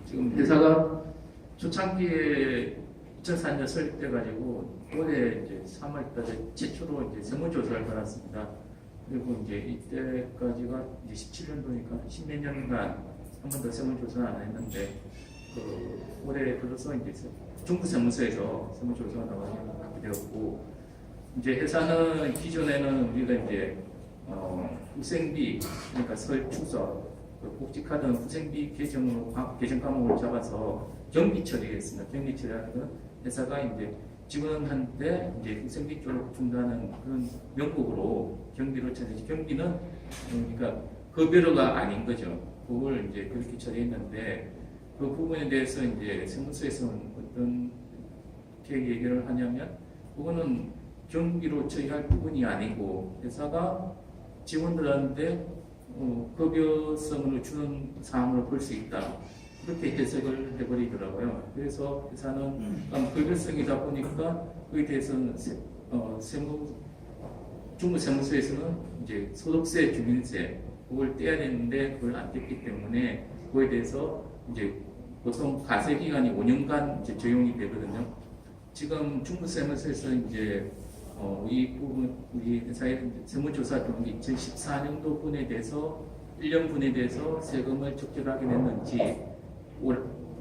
지금 회사가 초창기에 2004년 설립돼 가지고 올해 이제 3월달에 최초로 이제 세무조사를 받았습니다. 그리고 이제 이때까지가 이제 17년도니까 10몇 년간 한 번도 세무조사를 안 했는데 올해 들어서 이제 중부세무서에서 세무조사가 나오게 되었고, 이제 회사는 기존에는 우리가 이제 후생비, 그러니까 설추서, 복직하던 후생비 계정 과목을 잡아서 경비 처리했습니다. 경비 처리하는 건 회사가 이제 직원한테 이제 후생비 쪽으로 준다는 그런 명목으로 경비로 처리했지. 경비는 그러니까 급여료가 아닌 거죠. 그걸 이제 그렇게 처리했는데, 그 부분에 대해서 이제 세무서에서는 어떻게 얘기를 하냐면, 그거는 경비로 처리할 부분이 아니고 회사가 직원들한테 급여성으로 주는 사항으로 볼 수 있다, 그렇게 해석을 해버리더라고요. 그래서 회사는 급여성이다 보니까 그에 대해서는 중부세무서에서는 이제 소득세, 주민세 그걸 떼야 되는데 그걸 안 뗐기 때문에 그거에 대해서 이제 보통 과세 기간이 5년간 이제 적용이 되거든요. 지금 중부세무서에서 이제 우리 회사의 세무조사 경기 2014년도 분에 대해서 1년 분에 대해서 세금을 적절하게 냈는지,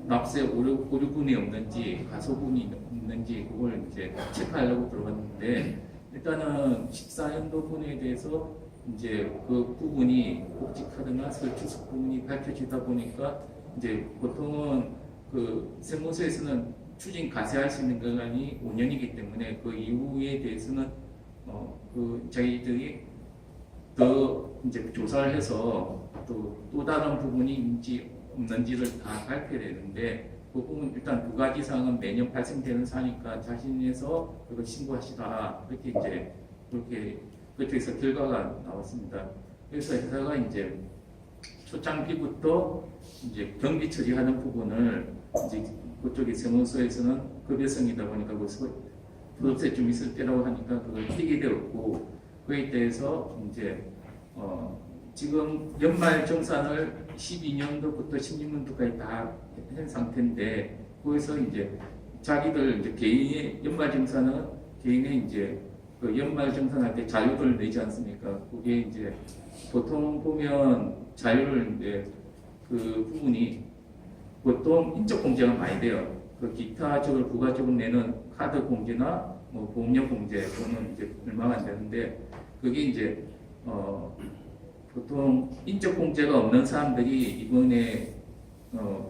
납세 오류분이 없는지, 가소분이 없는지 그걸 이제 체크하려고 들어갔는데, 일단은 14년도 분에 대해서 이제 그 부분이 복직하거나 설치석 부분이 밝혀지다 보니까 이제 보통은 그 세무서에서는 추징 가세할 수 있는 기간이 5년이기 때문에 그 이후에 대해서는 그 저희들이 더 이제 조사를 해서 또 다른 부분이 있는지 없는지를 다 밝혀야 되는데, 그 부분 일단 두 가지 사항은 매년 발생되는 사니까 자신에서 그걸 신고하시라, 그렇게 이제 그렇게 그쪽에서 결과가 나왔습니다. 그래서 회사가 이제 초창기부터 이제 경비 처리하는 부분을 이제 그쪽에 세무서에서는 급여성이다 보니까 그 소득세 좀 있을 때라고 하니까 그걸 띄게 되었고, 그에 대해서 이제 지금 연말 정산을 12년도부터 16년도까지 다 한 상태인데, 거기서 이제 자기들 이제 개인의 연말 정산은 개인의 이제 그 연말 정산할 때 자료를 내지 않습니까? 그게 이제 보통 보면 자료를 이제 그 부분이 보통 인적 공제가 많이 돼요. 그 기타적으로 부가적으로 내는 카드 공제나 뭐 보험료 공제 또는 이제 얼마가 안 되는데, 그게 이제 보통 인적 공제가 없는 사람들이 이번에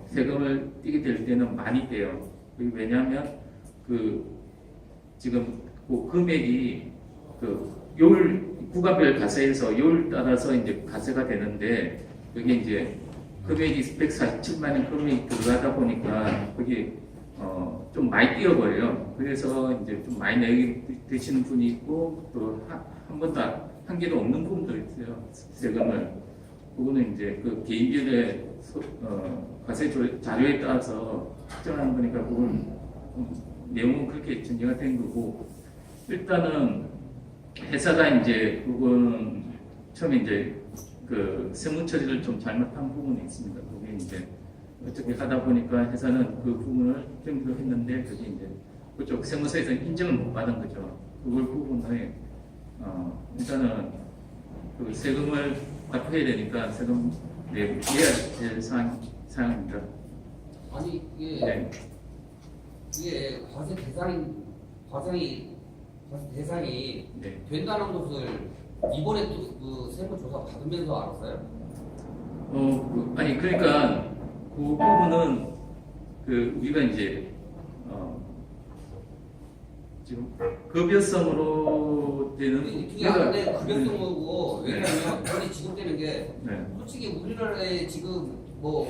세금을 떼게 될 때는 많이 떼요. 왜냐하면 그 지금 그 금액이 그 요일 구간별 가세에서 요일 따라서 이제 가세가 되는데, 그게 이제 금액이 147만 원 금액이 들어가다 보니까 그게 좀 많이 뛰어버려요. 그래서 이제 좀 많이 내게 되시는 분이 있고, 또 한 번도 한 개도 없는 분도 있어요, 세금을. 그거는 이제 그 개인별의 과세 자료에 따라서 특정하는 거니까 그걸 내용은 그렇게 전제가 된 거고, 일단은 회사가 이제 그거는 처음에 이제 그 세무 처리를 좀 잘못한 부분이 있습니다. 그게 이제 어떻게 하다 보니까 회사는 그 부분을 경비로 했는데, 그게 이제 그쪽 세무서에서 인정을 못 받은 거죠. 그걸 부분에 일단은 그 세금을 납부해야 되니까 세금 내야 될 사항입니다. 아니 이게 과세 대상이 네. 된다는 것을 이번에 또 그 세무조사 받으면서 알았어요? 아니 그러니까 그 부분은 그 우리가 이제 지금 급여성으로 되는 그게 아닌데 급여성이고, 왜냐하면 우리 지금 되는 게 네. 솔직히 우리나라에 지금 뭐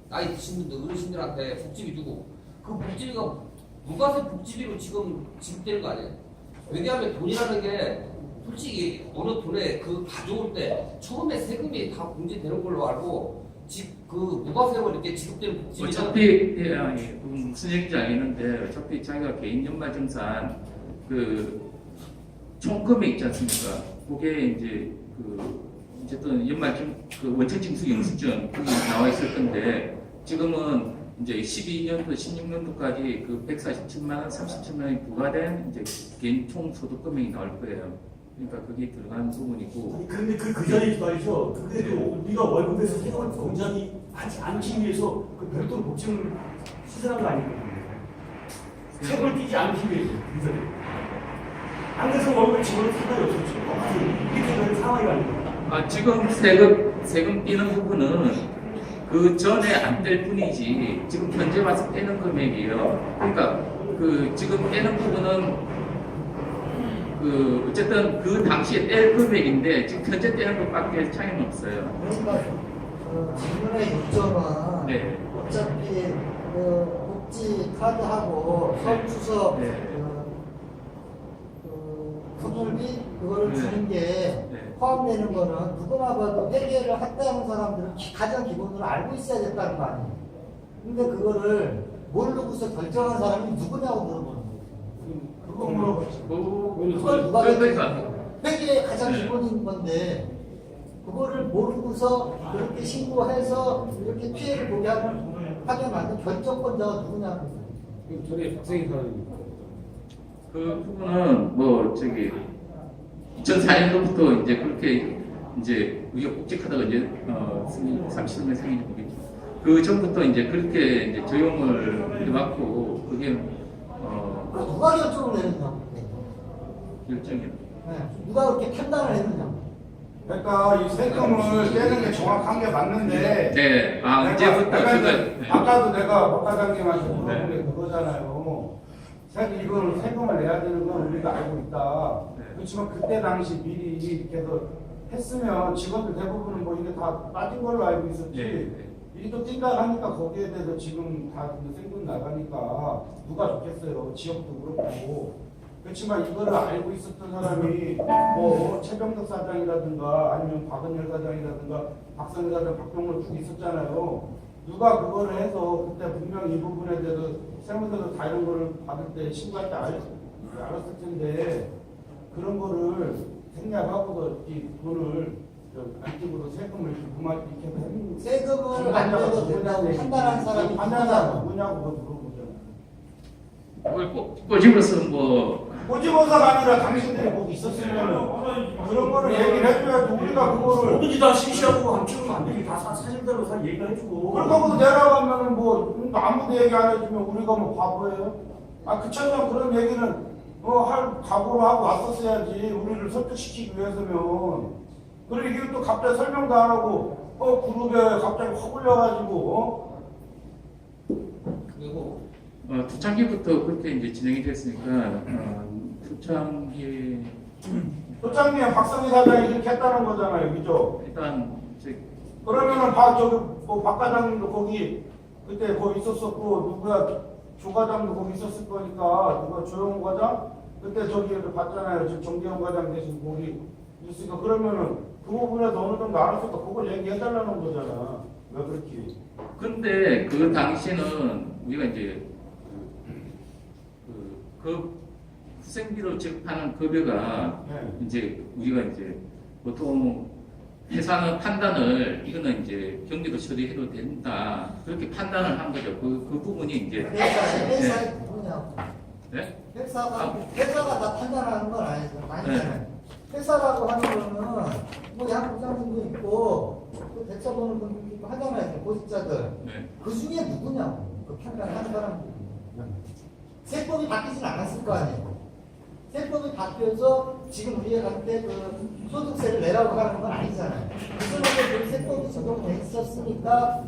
나이 드신 분들 어르신들한테 복지비 주고, 그 복지비가 무과세 복지비로 지금 지급되는 거 아니에요? 왜냐하면 돈이라는 게 솔직히 어느 돈에 그 가져올 때 처음에 세금이 다 공제되는 걸로 알고, 그 무과세로 이렇게 지급되는 복지비는 어차피 무슨 얘기인지 알겠는데, 어차피 자기가 개인 연말정산 그 총금액 있지 않습니까? 그게 이제 그 어쨌든 연말정 그 원천징수 영수증 그게 나와 있을 건데, 지금은 이제 12년도, 16년도까지 그 147만 원, 37만 원이 부과된 이제 개인 총 소득 금액이 나올 거예요. 그러니까 그게 들어가는 부분이고. 아니, 근데 그 전에 말이죠. 그래도 우리가 월급에서 세금을 공장이 하지 않기 위해서 그 별도로 복지를 시설한 거 아니거든요. 세금을 떼지 않기 위해서. 그래서 안 그래서 월급을 집어넣을 생각이 없었죠. 이게 되는 상황이 아니고. 지금 세금 떼는 부분은 그 전에 안 뗄 뿐이지 지금 현재 와서 떼는 금액이에요. 그러니까 그 지금 떼는 부분은 그 어쨌든 그 당시에 뗄 금액인데 지금 현재 떼는 것밖에 차이는 없어요. 그러니까 지금의 요점은 네. 어차피 그 복지 카드하고 서울주석 네. 선물비 그거를 네. 주는 게 네. 포함되는 거는 누구나 봐도 회계를 했다는 사람들은 가장 기본으로 알고 있어야 됐다는 거 아니에요. 근데 그거를 모르고서 결정한 사람이 누구냐고 물어보는 거예요. 그거 물어봤죠. 그걸 누가 그러니까 회계의 가장 네. 기본인 건데 그거를 모르고서 그렇게 신고해서 이렇게 피해를 보게 하게 만든 결정권자가 누구냐는 거예요. 전에 박생희 사람이 그 부분은 뭐 저기 2004년도부터 이제 그렇게 이제 우리가 복직하다가 이제 30년 생일이 되겠죠. 그 전부터 이제 그렇게 이제 적용을 해왔고 그게 누가 결정을 내렸냐고. 결정이요. 네. 누가 그렇게 판단을 했느냐고. 그러니까 이 세금을 떼는 게 정확한 게 맞는데 네. 내가 이제부터 그거 이제 아까도 내가 박 과장님한테 물어본 게 그거잖아요. 이걸 세금을 내야 되는 건 우리가 알고 있다. 네. 그렇지만 그때 당시 미리 이렇게 해서 했으면 직원들 대부분은 뭐 이게 다 빠진 걸로 알고 있었지. 네. 이게 또 뛴다 하니까 거기에 대해서 지금 다 생돈 나가니까 누가 좋겠어요. 지역도 그렇고. 그렇지만 이거를 알고 있었던 사람이 뭐 최병덕 사장이라든가 아니면 박은열 사장이라든가 박성희 사장, 박병로 쭉 있었잖아요. 누가 그거를 해서 그때 분명히 이 부분에 대해서 세무서도 다 이런 거를 받을 때 신고할 때 알았을 텐데 그런 거를 생략하고도 이 돈을 안 띄고도 세금을 그만 이렇게 해서 세금을 안 내도 된다고 판단한 사람이 판단하고 누구냐고. 누구냐고 그거 물어보잖아요. 그걸 꼬집어서 뭐 꼬집어서가 아니라 당신들이 거기 있었으면 그런 거를 얘기를 해줘야지 우리가 그거를 뭐든지 다 실시하고 감추면 안 되지. 다 사실대로 다 얘기를 해주고. 그렇다고 내려가면은 뭐 아무도 얘기 안 해주면 우리가 뭐 바보예요? 그렇잖아. 그런 얘기는 할 각오를 하고 왔었어야지. 우리를 설득시키기 위해서면. 그리고 이게 또 갑자기 설명도 안 하고 그룹에 갑자기 확 올려가지고 그리고 초창기부터 그렇게 이제 진행이 됐으니까 초창기 소장님 박성희 사장이 이렇게 했다는 거잖아요. 그죠? 일단 그러면은 박 과장님도 거기 그때 거기 있었었고 누구야 조 과장도 거기 있었을 거니까 누가 조영호 과장 그때 저기를 봤잖아요. 지금 정재영 과장 대신 거기 있으니까 그러면은 그 부분에서 어느 정도 알았으니까 그걸 얘기해달라는 거잖아. 왜 그렇게? 근데 그 당시는 우리가 이제 그 후생비로 지급하는 급여가 네. 이제 우리가 이제 보통 회사는 판단을 이거는 이제 경비로 처리해도 된다 그렇게 판단을 한 거죠. 그 부분이 이제 회사의 누구냐고. 네? 회사가 다 판단하는 건 아니잖아요. 회사라고 하는 거는 뭐 양부장님도 있고 또 대처 보는 분들도 있고 하잖아요. 고직자들. 네. 그 중에 누구냐고. 그 판단하는 사람들이. 세법이 바뀌진 않았을 거 아니에요. 세법이 바뀌어서 지금 우리가 갈때 그 소득세를 내라고 하는 건 아니잖아요. 그전에 그 세법이 적용돼 있었으니까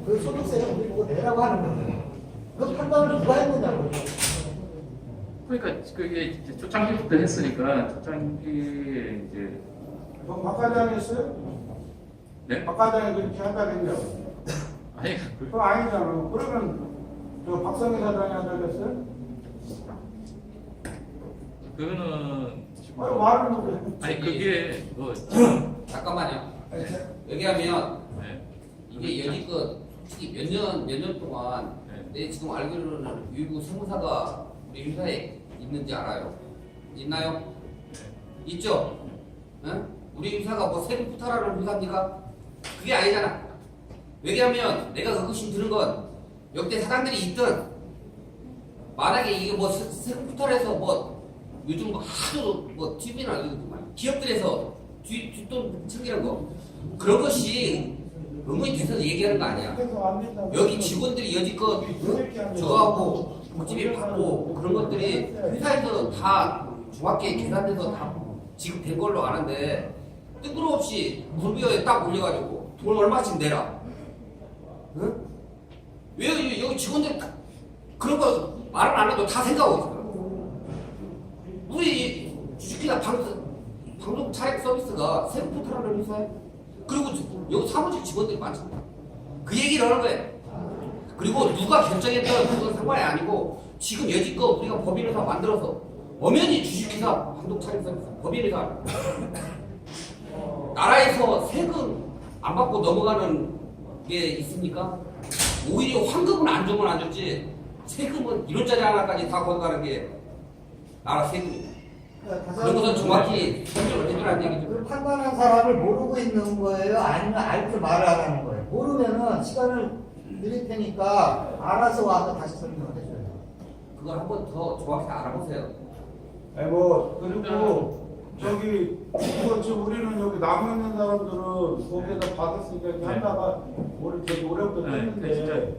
그 소득세를 우리 보고 내라고 하는 거예요. 그 판단을 누가 했느냐고. 그러니까 그게 이제 초창기부터 했으니까 초창기에 이제 그럼 박 과장이 했어요? 네? 박 과장이 그렇게 한다겠냐고. 아니 그건 아니잖아. 그러면 저 박성희 사장이 한다겠어요? 그거는 말을 못해. 아니 그게 뭐 잠깐만요. 왜냐하면 네. 이게 여지껏 솔직히 몇 년 동안 네. 내 지금 알기로는 유일구 세무사가 우리 회사에 있는지 알아요? 있나요? 있죠? 응? 우리 회사가 뭐 세금 후탈하는 회사입니까? 그게 아니잖아. 왜냐하면 내가 의구심 드는 건 역대 사장들이 있든 만약에 이게 뭐 세금포털에서 뭐 요즘 뭐 하도 뭐 TV나 기업들에서 뒷돈 챙기는 거 그런 것이 의문이 돼서 얘기하는 거 아니야. 그래서 안 된다고. 여기 직원들이 여지껏 저하고 복지비 받고 그런 것들이 회사에서 다 정확히 계산돼서 다 지급된 걸로 아는데 뜬금없이 물비어에 딱 올려가지고 돈 얼마씩 내라. 응? 왜 여기 직원들 그런 거 말을 안 해도 다 생각하고 있어. 우리 주식회사 방송 차액 서비스가 세금포털하는 회사에 그리고 여기 사무직 직원들이 많잖아. 그 얘기를 하는 거예요. 그리고 누가 결정했던 그건 상관이 아니고 지금 여지껏 우리가 법인회사 만들어서 엄연히 주식회사 방송 차익 서비스 법인회사 나라에서 세금 안 받고 넘어가는 게 있습니까? 오히려 환급은 안 주면 안 줬지 세금은 1원짜리 하나까지 다 걷어가는 게 나라 세금이에요. 그런 것은 정확히 설명을 해주라는 얘기죠. 그 판단한 사람을 모르고 있는 거예요? 아니면 알 줄 말을 하라는 거예요? 모르면은 시간을 드릴 테니까 알아서 와서 다시 설명을 해줘요. 그걸 한번 더 정확히 알아보세요. 아니 뭐 그리고 저기 이거 지금 우리는 여기 남아 있는 사람들은 거기에다 받았으니까 이렇게 한다가 우리 되게 오래부터 했는데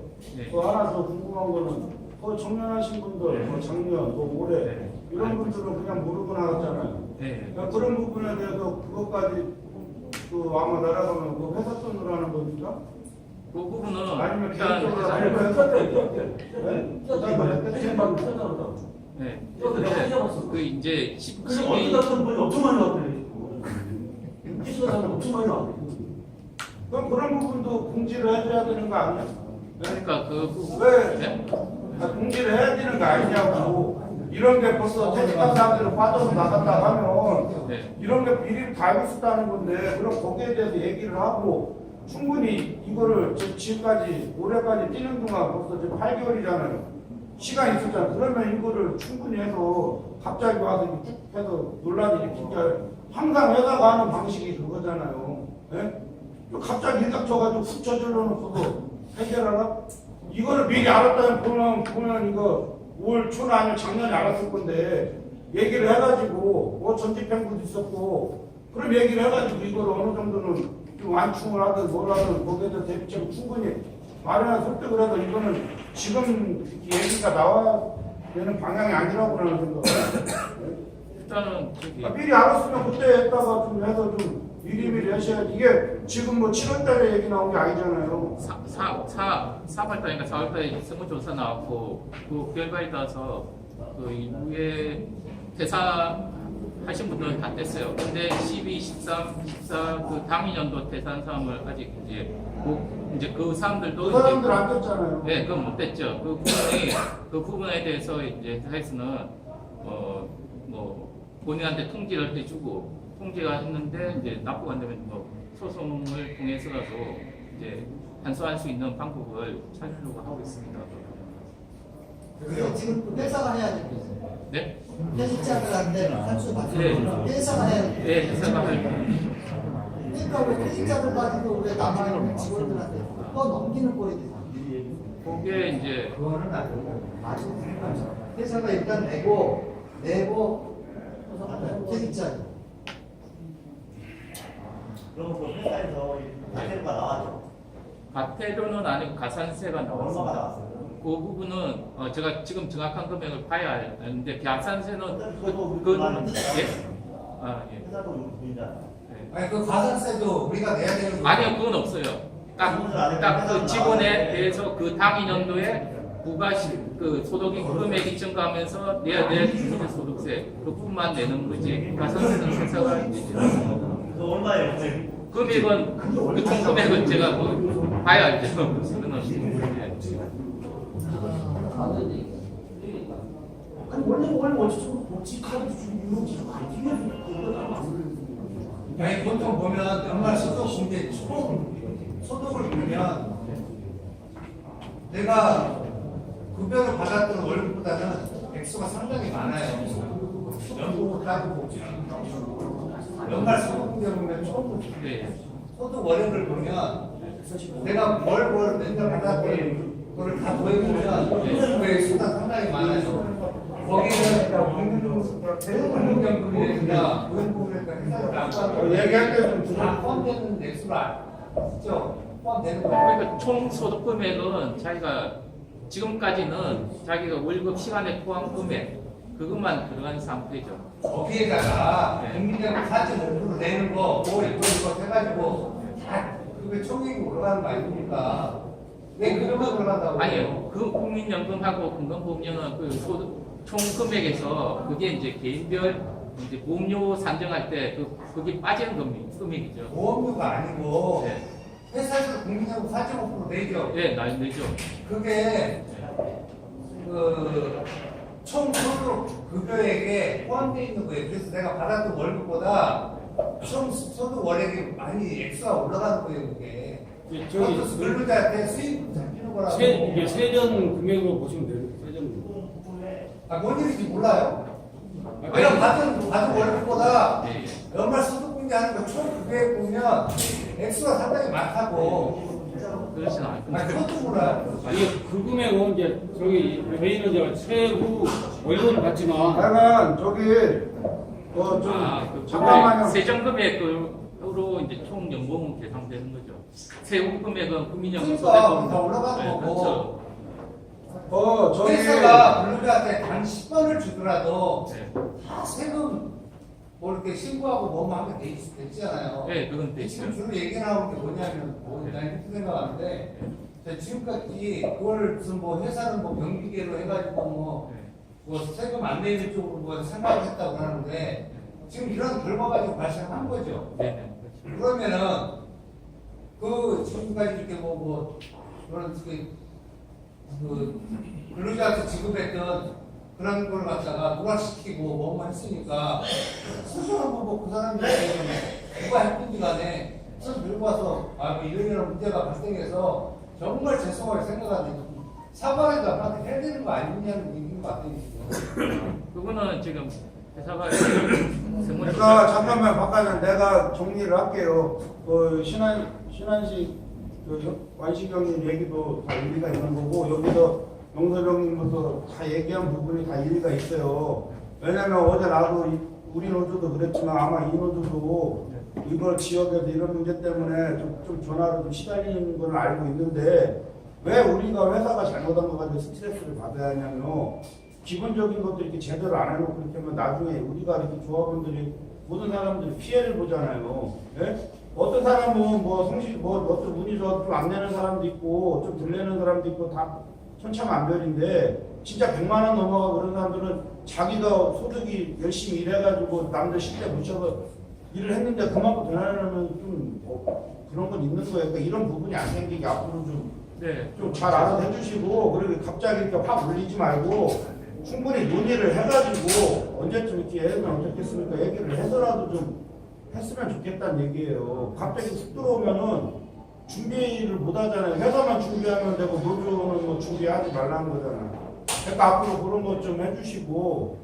또 하나 더 궁금한 거는 그 정년하신 분들, 뭐 작년, 뭐 올해 이런 분들은 그냥 모르고 나갔잖아요. 그러니까 그런 부분에 대해서 그것까지 그 아마 날아가면 그 회사 돈으로 하는 겁니까? 그 부분은 아니면 일단 개인적으로 아니, 하는 그 네. 그 그 이제 그냥 어디 갔던 분이 엄청 많이 나왔대. 기수가 엄청 많이 나왔대. 그럼 그런 부분도 공지를 해줘야 되는 거 아니야? 그러니까 그 부분 왜 네? 공지를 해야 되는 거 아니냐고. 이런 게 벌써 퇴직한 사람들은 빠져서 나갔다 하면 네. 이런 게 비리를 다 알고 있었다는 건데 그럼 거기에 대해서 얘기를 하고 충분히 이거를 지금까지 올해까지 뛰는 동안 벌써 지금 8개월이잖아요. 시간이 있었잖아요. 그러면 이거를 충분히 해서 갑자기 와서 이렇게 쭉 해서 논란이 일으킨 게 아니라 항상 회사가 하는 방식이 그거잖아요. 예? 갑자기 일각 쳐가지고 훅 저질러 놓고도 해결하라? 이거를 미리 알았다면 보면 이거 올 초나 아니면 작년에 알았을 건데 얘기를 해가지고 뭐 전집행부도 있었고 그럼 얘기를 해가지고 이걸 어느 정도는 좀 완충을 하든 뭘 하든 거기에 대해서 대비책을 충분히 마련한 설득을 해서 이거는 지금 얘기가 나와야 되는 방향이 아니라고 하는 생각을 일단은 저기 미리 알았으면 그때 했다가 좀 해서 좀 미리미리 하셔야지. 이게 지금 뭐 7월달에 얘기 나온 게 아니잖아요. 4월달인가 4월달에 세무조사 나왔고 그 결과에 따라서 그 이후에 퇴사하신 분들은 다 뗐어요. 근데 12, 13, 14 그 당일연도 퇴사한 사람을 아직 이제 그 사람들도 그 사람들 안 됐잖아요. 네, 그건 못 됐죠. 그 부분에 대해서 이제 회사에서는 뭐 본인한테 통지를 해주고 통지가 했는데 이제 납부가 안 되면 뭐 소송을 통해서라도 이제 환수할 수 있는 방법을 찾으려고 하고 있습니다. 그래서 지금 회사가 해야 될 게 있어요. 네? 퇴직자들 한테 한수 받는 네. 거 회사가 해야 될 게 네, 회사가 할 그러니까 왜 퇴직자들까지도 우리 남아있는 직원들한테 또 넘기는 꼴이 되잖아. 그게 이제 그거는 안 돼요. 맞아요. 회사가 일단 내고 퇴직자. 그러면 그 회사에서 가태료가 나왔죠. 과태료는 아니고 가산세가 얼마가 나왔습니다. 나왔어요? 그 부분은 제가 지금 정확한 금액을 봐야 하는데 가산세는 그것도 그 많은데. 예? 아 예. 회사도 돈이잖아요. 네. 아니 그 가산세도 우리가 내야 되는 거. 아니요, 그건 없어요. 딱 그 직원에 대해서 그 당일 연도에 그 소득이 금액이 증가하면서 내야 될 소득세 그 부분만 내는 거지. 가산세는 회사가 이제 그 얼마예요? 금액은 그 총 금액은 제가 뭐 봐야 알죠. 그거는 아니 원래 원칙적으로 복지 카드 유용지가 많이 튀겨서 아니 보통 보면 연말 소득 공제 총 소득을 보면 내가 급여를 받았던 월급보다는 액수가 상당히 많아요. 연봉 카드 복지 연말 소득 공제 보면 총 네. 소득 월액을 보면 내가 뭘 맨날 받았더니 그걸 다 더해보면 그 액수가 상당히 많아요. 거기는 공공연금이 된다, 고용보험이니까 얘기할 때좀 다 포함되는 액수가 있죠. 포함되는 거예요. 그러니까 총 소득 금액은 자기가 지금까지는 자기가 월급 시간에 포함 금액 그것만 들어간 상태죠. 거기에다가 네. 국민연금 4.5% 내는 거, 뭐 이거 해가지고 다 그게 총액이 올라가는 거 아닙니까? 왜 그런 거 올라간다고? 아니요. 그 국민연금하고 건강보험료는 그 소득 총 금액에서 그게 이제 개인별 이제 보험료 산정할 때 그게 빠지는 금액이죠. 보험료가 아니고 네. 회사에서 국민연금 4.5% 내죠. 네, 내죠. 그게 그 총 소득 급여액에 포함되어 있는 거예요. 그래서 내가 받았던 월급보다 총 소득 월액이 많이 액수가 올라가는 거예요. 그게. 그것도 근로자한테 수입 잡히는 거라고. 이게 세전 금액으로 보시면 돼요. 세전. 뭔 일인지 몰라요. 내가 받은 월급보다 네. 연말 소득분기 하는 거 총 금액 보면 액수가 상당히 많다고. 그렇지는 않고. 그것도 몰라요. 이게 그 금액은 이제 저희는 이제 세후 월급을 받지만 약간 저기 좀 잠깐만요. 세정금액으로 이제 총 연봉은 계산되는 거죠. 세후 금액은 국민연금 그러니까 다 올라가는 네, 거고. 그렇죠. 저기 회사가 근로자한테 단 10원을 주더라도 네, 다 세금 뭐 이렇게 신고하고 뭐뭐 하면 되잖아요. 네, 그건 되죠. 지금 주로 얘기 나오는 게 뭐냐면 난 이렇게 생각하는데 제가 지금까지 그걸 무슨 뭐 회사는 뭐 경비계로 해가지고 뭐 세금 안 내는 쪽으로 뭐 생각을 했다고 하는데 지금 이런 결과 가지고 발생한 거죠. 네, 네, 그렇죠. 그러면은 그 지금까지 이렇게 뭐 그런 그 근로자한테 지급했던 그런 걸 갖다가 누락시키고 뭐뭐 했으니까 스스로 한번 뭐 그 사람이 누가 했든지 간에 스스로 들고 와서 뭐 이런 문제가 발생해서 정말 죄송하게 생각하는데 사과라도 아빠한테 해야 되는 거 아니냐는 얘기인 것 같아요. 그거는 지금 회사가 그러니까 잠깐만 바꿔서 내가 정리를 할게요. 신한식 완식형님 얘기도 다 일리가 있는 거고 여기서 영서형님부터 다 얘기한 부분이 다 일리가 있어요. 왜냐면 어제 나도 우리 노조도 그랬지만 아마 이 노조도 이번 지역에서 이런 문제 때문에 좀 전화로 좀 시달리는 걸 알고 있는데 왜 우리가 회사가 잘못한 거 가지고 스트레스를 받아야 하냐면 기본적인 것도 이렇게 제대로 안 해놓고 이렇게 하면 나중에 우리가 이렇게 조합원들이 모든 사람들이 피해를 보잖아요. 예? 어떤 사람은 뭐 성실 어떤 운이 좋아서 좀 안 내는 사람도 있고 좀 덜 내는 사람도 있고 다 천차만별인데 진짜 100만 원 넘어가 그런 사람들은 자기가 소득이 열심히 일해가지고 남들 실대 묻혀서 일을 했는데 그만큼 더 내려면 좀 그런 건 있는 거예요. 그러니까 이런 부분이 안 생기게 앞으로 좀 잘 알아서 해주시고 그리고 갑자기 이렇게 확 올리지 말고 충분히 논의를 해가지고 언제쯤 이렇게 하면 어떻겠습니까? 얘기를 해서라도 좀 했으면 좋겠다는 얘기예요. 갑자기 훅 들어오면은 준비를 못 하잖아요. 회사만 준비하면 되고 노조는 뭐 준비하지 말라는 거잖아요. 그러니까 앞으로 그런 것 좀 해주시고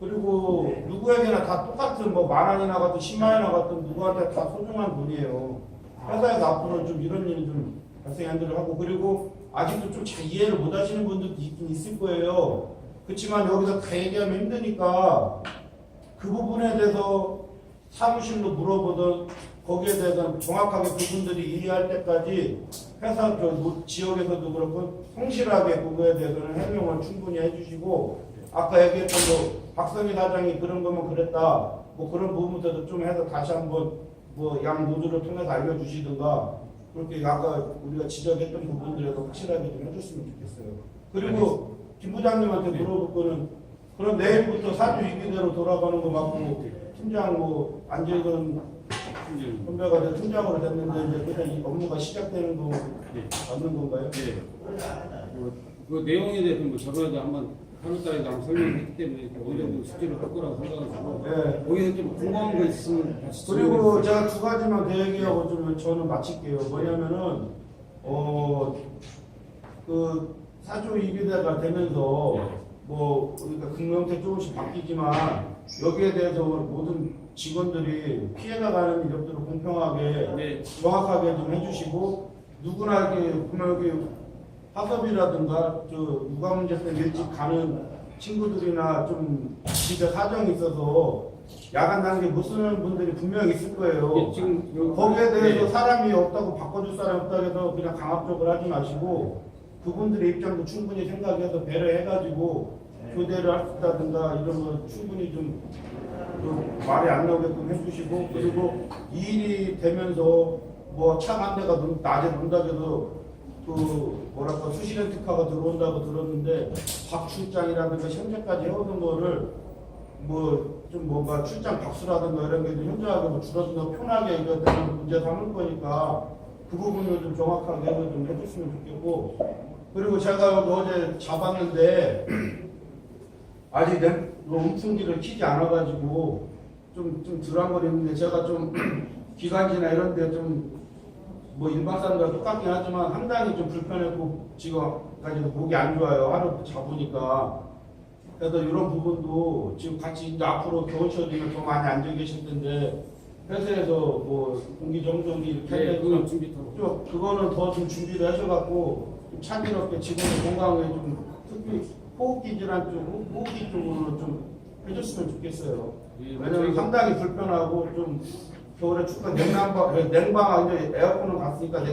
그리고 누구에게나 다 똑같은 뭐 10,000원이나 같은 100,000원이나 같은 누구한테 다 소중한 돈이에요. 회사에서 앞으로 좀 이런 일이 좀 발생하도록 하고 그리고 아직도 좀 잘 이해를 못 하시는 분들도 있긴 있을 거예요. 그렇지만 여기서 다 얘기하면 힘드니까 그 부분에 대해서 사무실로 물어보던 거기에 대해서 정확하게 그분들이 이해할 때까지 회사 지역에서도 그렇고 성실하게 그거에 대해서는 해명을 충분히 해주시고 아까 얘기했던 뭐 박성희 사장이 그런 거면 그랬다 뭐 그런 부분부터도 좀 해서 다시 한번 뭐 양 노조를 통해서 알려주시든가 그렇게 아까 우리가 지적했던 부분들에서 확실하게 좀 해줬으면 좋겠어요. 그리고 김 부장님한테 물어볼 거는 그럼 내일부터 사주 위기대로 돌아가는 거 맞고 팀장 뭐 안재근 선배가 팀장으로 됐는데 이제 그냥 이 업무가 시작되는 거 맞는 건가요? 네. 그 내용에 대해서 뭐 저번에도 한번 하루달에도 한번 설명했기 때문에 이렇게 어느 정도 숙제를 할 거라고 생각하고 네. 거기서 좀 궁금한 거 있으면 다시 그리고 제가 두 가지만 더 얘기하고 좀 저는 마칠게요. 뭐냐면은 그 사조 위기대가 되면서 뭐 그러니까 근무형태 조금씩 바뀌지만 여기에 대해서 모든 직원들이 피해가 가는 이력들을 공평하게 네. 정확하게 좀 해주시고 누구나 이렇게 보면 여기 학업이라든가 저 육아 문제 때문에 일찍 가는 친구들이나 좀 집에 사정이 있어서 야간 단계 못 쓰는 분들이 분명히 있을 거예요. 이게 지금 요- 거기에 대해서 네. 사람이 없다고 바꿔줄 사람이 없다고 해서 그냥 강압적으로 하지 마시고 그분들의 입장도 충분히 생각해서 배려해가지고 교대를 할 수 있다든가 이런 거 충분히 좀 말이 안 나오게끔 해주시고 그리고 이 일이 되면서 뭐 차 한 대가 낮에 논다고 해서 그 뭐랄까 수시렌트카가 들어온다고 들었는데 박 출장이라든가 현재까지 해오던 거를 뭐 좀 뭔가 출장 박수라든가 이런 게 좀 현저하게 뭐 줄어든다고 편하게 이거 되는 문제 삼을 거니까 그 부분을 좀 정확하게 좀 해줬으면 좋겠고 그리고 제가 여기 어제 잡았는데 아직 움풍기를 키지 않아가지고 좀 덜한거리는데 제가 좀 기관지나 이런 데 좀 뭐 일반 사람과 똑같긴 하지만 상당히 좀 불편했고 지금까지도 목이 안 좋아요. 하루 잡으니까. 그래서 이런 부분도 지금 같이 이제 앞으로 겨울철 되면 더 많이 앉아 계실 텐데 회사에서 뭐 공기 정전기 이렇게 네, 해서 그건 준비하고. 좀 그거는 더 좀 준비를 하셔갖고 좀 차질없게 직원의 건강에 좀 특히 호흡기 질환 쪽, 호흡기 쪽으로 좀 해줬으면 좋겠어요. 예, 왜냐면 저희가- 상당히 불편하고 좀 겨울에 춥고 냉방 이제 에어컨은 갔으니까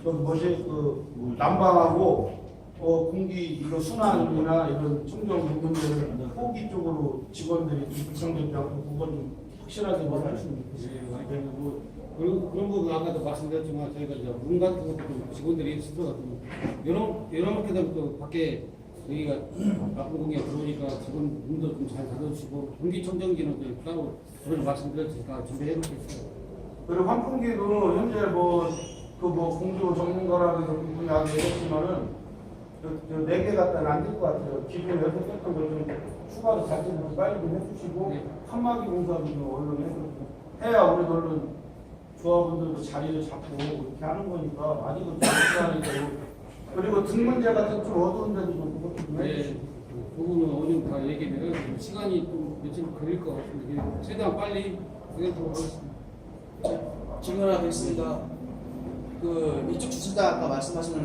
그 뭐지 그 난방하고 공기 이런 순환이나 이런 청정 문제를 호흡기 쪽으로 직원들이 좀 불청되지 않고 그거 좀 확실하게 뭐 해주시면 좋겠어요. 네, 뭐 그런 부분 아까도 말씀드렸지만 저희가 이제 문 같은 것도 좀 직원들이 스스로가 좀 이렇게 되면 또 밖에 여기가 나쁜 공기가 들어오니까 직원 문도 좀 잘 닫아주시고 공기청정기는 또 따로 그런 말씀드렸으니까 준비해 놓겠어요. 그리고 환풍기도 현재 공조 전문가라는 분이 아까 얘기했지만은 저 4개 갖다는 안 될 것 같아요. 기존에 여섯 썼던 걸좀 추가로 자체 좀 빨리 좀 해주시고 네. 칸막이 공사도 좀 얼른 해야 우리 얼른 조합원들도 자리를 잡고 이렇게 하는 거니까 아직은 좀 못하니까 그리고 등 문제 같은 좀 어두운 데도 좀 그것도 좀 네, 해주시고 그 부분은 어느 정도 다 얘기를 해요. 시간이 좀 며칠 걸릴 것 같은데 최대한 빨리 하도록 하겠습니다. 질문 하나 드리겠습니다. 그 이쪽 주차장 아까 말씀하시는